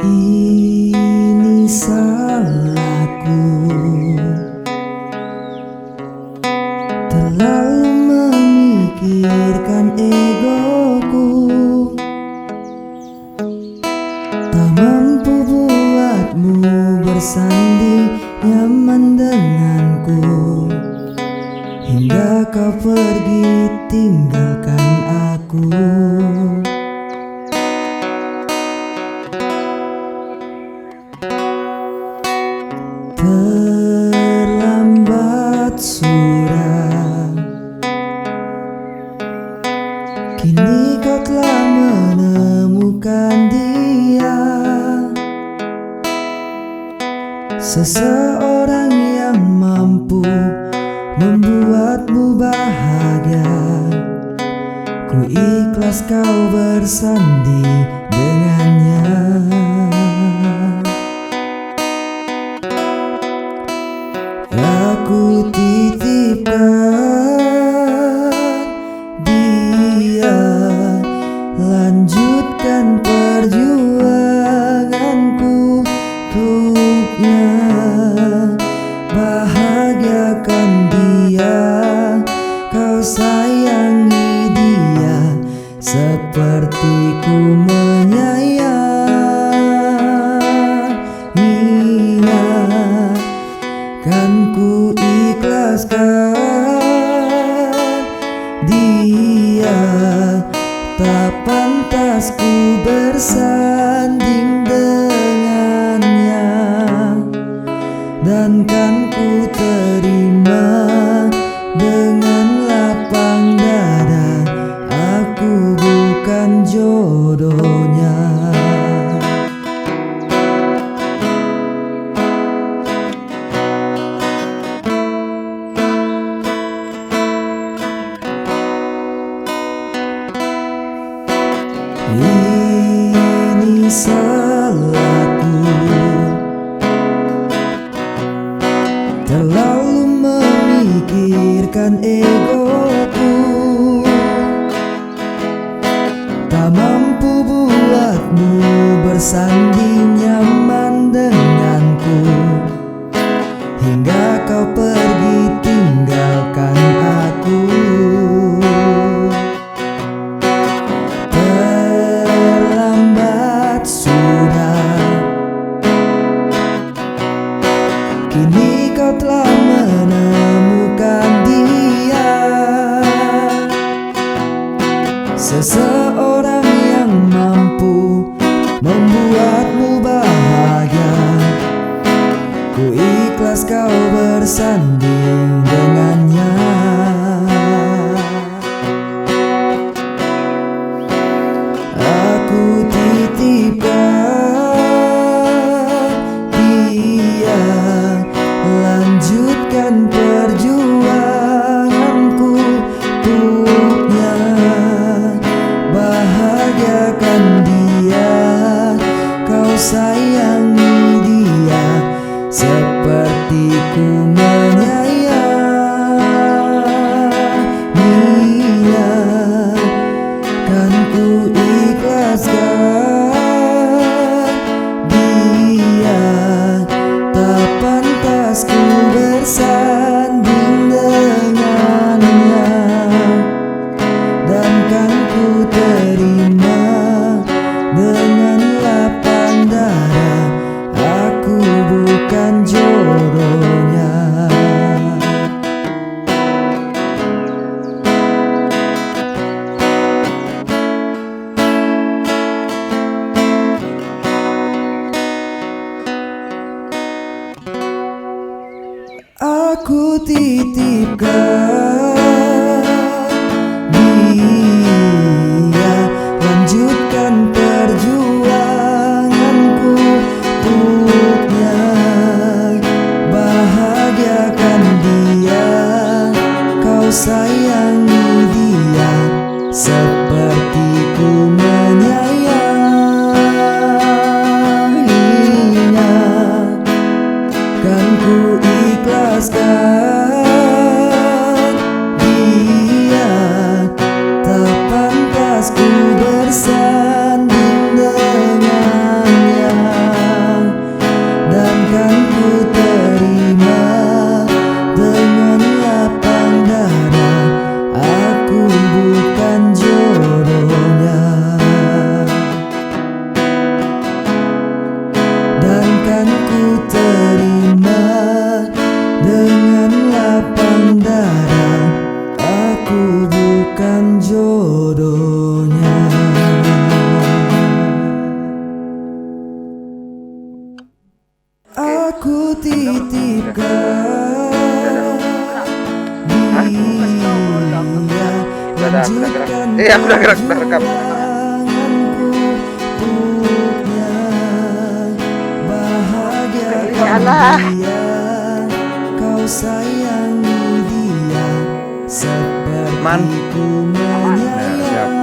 Ini salahku, terlalu memikirkan egoku, tak mampu buatmu bersanding nyaman denganku, hingga kau pergi tinggalkan aku. Terlambat sudah, kini kau telah menemukan dia, seseorang yang mampu membuatmu bahagia. Ku ikhlas kau bersanding dengannya. Aku titipkan dia, lanjutkan perjuanganku untuknya, bahagiakan dia, kau sayangi dia seperti ku menyayanginya. Kan ku ikhlaskan dia, tak pantas ku bersanding dengannya, dan kan ku terima dengan lapang dada. Aku bukan jodohnya. Ini salahku, terlalu memikirkan egoku, tak mampu buatmu bersanding nyaman denganku, hingga kau pergi tinggalkan aku. Kini kau telah menemukan dia, seseorang yang mampu membuatmu bahagia. Ku ikhlas kau bersanding dengannya. Aku titipkan dia, lanjutkan perjuanganku untuknya, bahagiakan dia, kau sayangi dia seperti ku menyayanginya. Kan ku ikhlaskan dia, tak pantas ku bersanding dengannya, dan kan ku terima dengan lapang dada. Aku bukan jodohnya. Aku titipkan dia, lanjutkan perjuanganku untuknya, bahagiakan dia, kau sayangi dia seperti ku menyayanginya. Kan ku ikhlaskan dia, tak pantas ku bersanding dengannya. bodohnya. Aku titipkan dia, lanjutkan aku udah gerak rekam. tanganku untuknya. Bahagiakan dia, kau sayangi dia seperti ku menyayangi